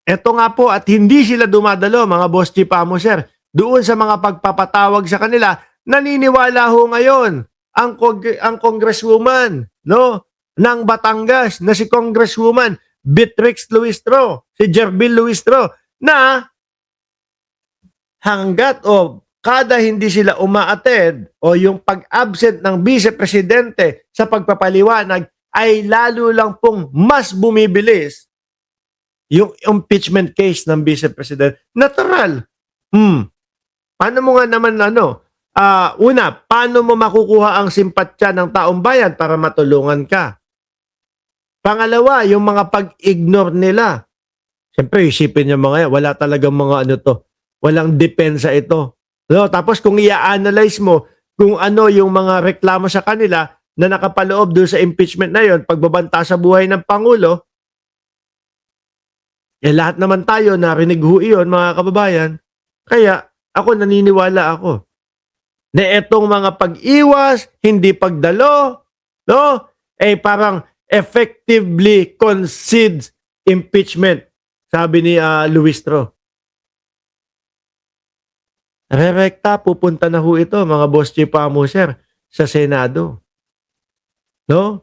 Eto nga po at hindi sila dumadalo mga Boss Chief Amoser doon sa mga pagpapatawag sa kanila. Naniniwala ho ngayon ang congresswoman no ng Batangas na si Congresswoman Beatrix Luistro, si Jerbil Luistro na hanggat o kada hindi sila uma-attend o yung pag-absent ng Vice Presidente sa pagpapaliwanag ay lalo lang pong mas bumibilis yung impeachment case ng Vice President. Natural. Paano mo nga naman una, paano mo makukuha ang simpatya ng taong bayan para matulungan ka? Pangalawa, yung mga pag-ignore nila. Siyempre, isipin niyo mga yan, wala talagang mga walang depensa ito. No? Tapos kung i-analyze mo kung ano yung mga reklamo sa kanila na nakapaloob doon sa impeachment na yon, pagbabanta sa buhay ng Pangulo, lahat naman tayo narinig ho iyon mga kababayan. Kaya ako naniniwala ako na etong mga pag-iwas, hindi pagdalo, no? Parang effectively concedes impeachment, sabi ni Luistro. Rerekta, pupunta na ho ito, mga Boss Chief Amoser, sa Senado. No?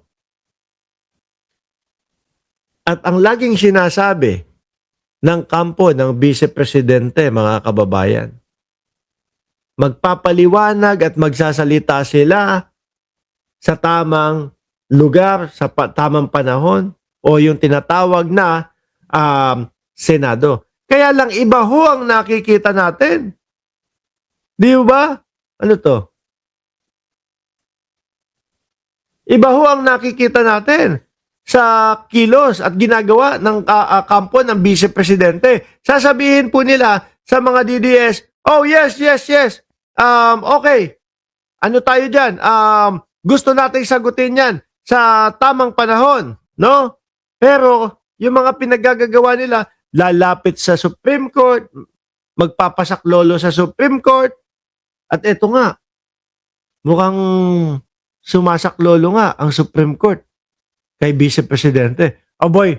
At ang laging sinasabi ng kampo ng Vice Presidente, mga kababayan, magpapaliwanag at magsasalita sila sa tamang lugar, sa tamang panahon, o yung tinatawag na Senado. Kaya lang iba ho ang nakikita natin. Di ba? Ano to? Iba ho ang nakikita natin sa kilos at ginagawa ng kampo ng Vice Presidente. Sasabihin po nila sa mga DDS, oh yes, yes, yes, okay, ano tayo dyan? Gusto nating sagutin yan sa tamang panahon, no? Pero yung mga pinagagagawa nila, lalapit sa Supreme Court, magpapasaklolo sa Supreme Court, at eto nga, mukhang sumasaklolo nga ang Supreme Court kay Vice Presidente. Aboy,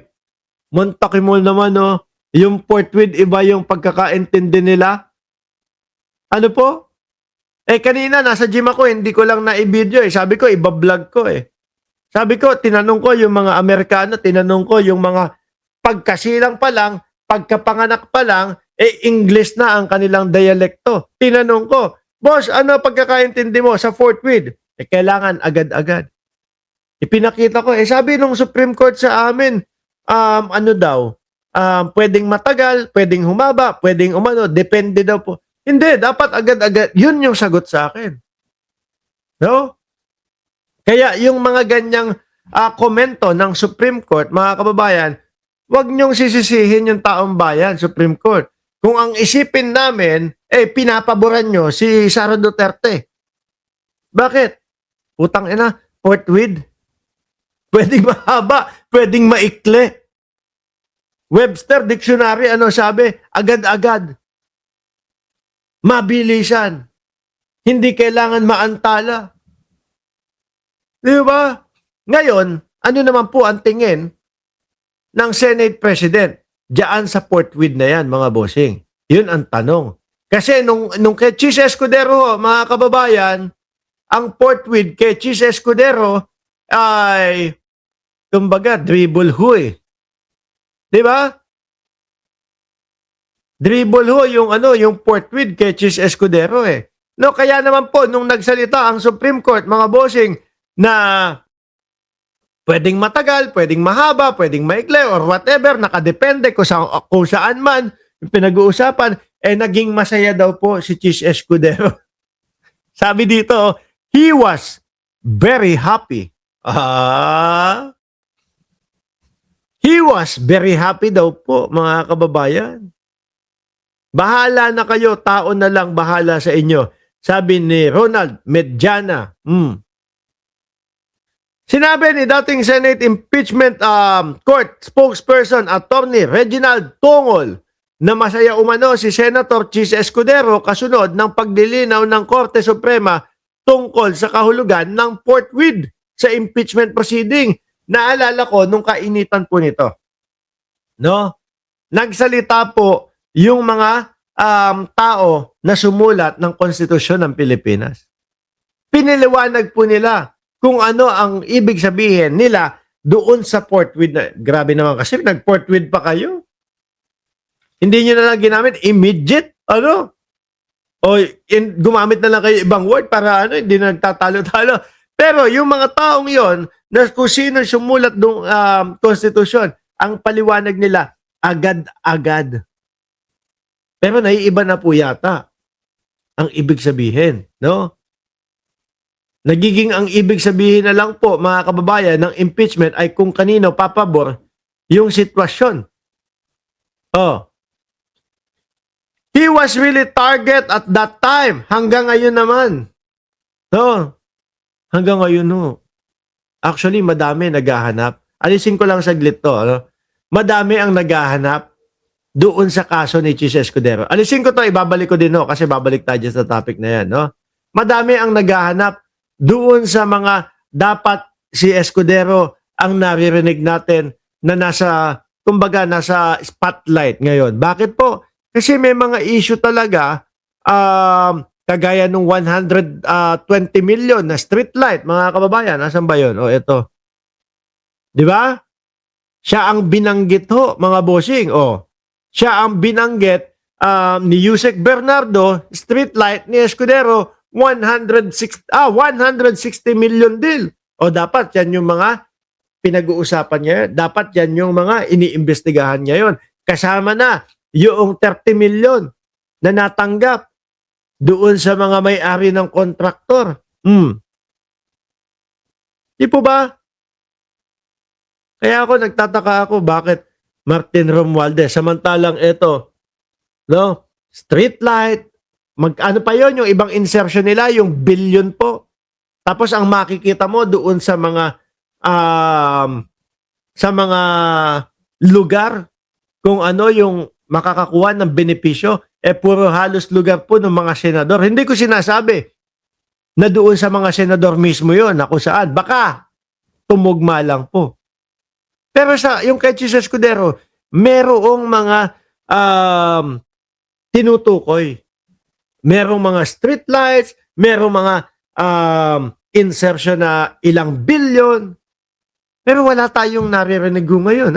montakin mo naman, no? Yung forthwith, iba yung pagkakaintindi nila. Ano po? Kanina, nasa gym ako, hindi ko lang na-video Sabi ko, iba-vlog ko Sabi ko, tinanong ko yung mga Amerikano, tinanong ko yung mga pagkasilang pa lang, pagkapanganak pa lang, English na ang kanilang dialekto. Tinanong ko, boss, ano pagkakaintindi mo sa forthwith? Kailangan agad-agad. Ipinakita ko, sabi nung Supreme Court sa amin, pwedeng matagal, pwedeng humaba, pwedeng umano, depende daw po. Hindi, dapat agad-agad. Yun yung sagot sa akin. No? Kaya yung mga ganyang komento ng Supreme Court, mga kababayan, huwag niyong sisisihin yung taong bayan, Supreme Court. Kung ang isipin namin, pinapaboran nyo si Sara Duterte. Bakit? Utang ina, forthwith. Pwedeng mahaba, pwedeng maikli. Webster Dictionary, ano sabi? Agad-agad. Mabilisan. Hindi kailangan maantala. Di ba? Ngayon, ano naman po ang tingin ng Senate President? Diyan sa forthwith na yan, mga bossing. Yun ang tanong. Kasi nung kay Chis Escudero, mga kababayan, ang forthwith kay Chis Escudero ay, kumbaga, dribble ho Di ba? Dribble ho yung forthwith kay Chis Escudero No, kaya naman po, nung nagsalita ang Supreme Court, mga bossing, na pwedeng matagal, pwedeng mahaba, pwedeng maikli, or whatever, nakadepende kung saan man yung pinag-uusapan, naging masaya daw po si Chis Escudero. Sabi dito, he was very happy. He was very happy daw po, mga kababayan. Bahala na kayo, tao na lang bahala sa inyo. Sabi ni Ronald Medjana. Sinabi ni dating Senate Impeachment Court spokesperson Attorney Reginald Tongol na masaya umano si Senator Chis Escudero kasunod ng paglilinaw ng Korte Suprema tungkol sa kahulugan ng forthwith sa impeachment proceeding. Naalala ko nung kainitan po nito. No? nagsalita po yung mga tao na sumulat ng konstitusyon ng Pilipinas. Piniliwanag po nila kung ano ang ibig sabihin nila doon sa forthwith. Grabe naman kasi nag-forthwith pa kayo. Hindi nyo na lang ginamit immediate, o gumamit na lang kayo ibang word para hindi na nagtatalo-talo. Pero yung mga taong yon na kung sino sumulat ng konstitusyon, ang paliwanag nila, agad-agad. Pero naiiba na po yata ang ibig sabihin, no? Nagiging ang ibig sabihin na lang po, mga kababayan, ng impeachment ay kung kanino papabor yung sitwasyon. He was really target at that time. Hanggang ngayon naman. Hanggang ngayon, no. Actually, madami naghahanap. Alisin ko lang saglit to. Madami ang naghahanap doon sa kaso ni Chis Escudero. Alisin ko to, ibabalik ko din, no, kasi babalik tayo sa topic na yan. No? Madami ang naghahanap doon sa mga dapat si Escudero ang naririnig natin na nasa spotlight ngayon. Bakit po? Kasi may mga issue talaga, kagaya nung 120 million na street light, mga kababayan. Asan ba yun? Ito. Di ba? Siya ang binanggit ho, mga bossing. Siya ang binanggit ni Yusek Bernardo, street light ni Escudero, 160 million deal. Dapat yan yung mga pinag-uusapan niya. Dapat yan yung mga iniimbestigahan niya yun. Kasama na yung 30 million na natanggap doon sa mga may-ari ng kontraktor. Di po ba? Kaya ako nagtataka ako bakit Martin Romualdez, samantalang ito, no? Street light, ano pa yon, yung ibang insertion nila, yung billion po. Tapos ang makikita mo doon sa mga lugar kung ano yung makakakuha ng benepisyo, puro halos lugar po ng mga senador. Hindi ko sinasabi na doon sa mga senador mismo yon, na kung saan. Baka tumugma lang po. Pero yung kay Chis Escudero, merong mga tinutukoy. Merong mga street lights, merong mga insertion na ilang billion. Pero wala tayong naririnig ngayon,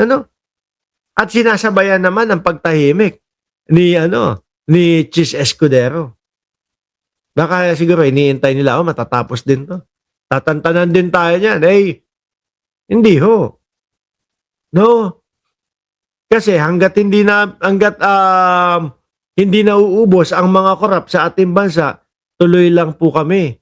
At sinasabayan naman ang pagtahimik ni Chis Escudero. Baka siguro iniintay nila, matatapos din to. Tatantanan din tayo niyan. Hindi ho. No. Kasi hanggat hindi nauubos ang mga korap sa ating bansa, tuloy lang po kami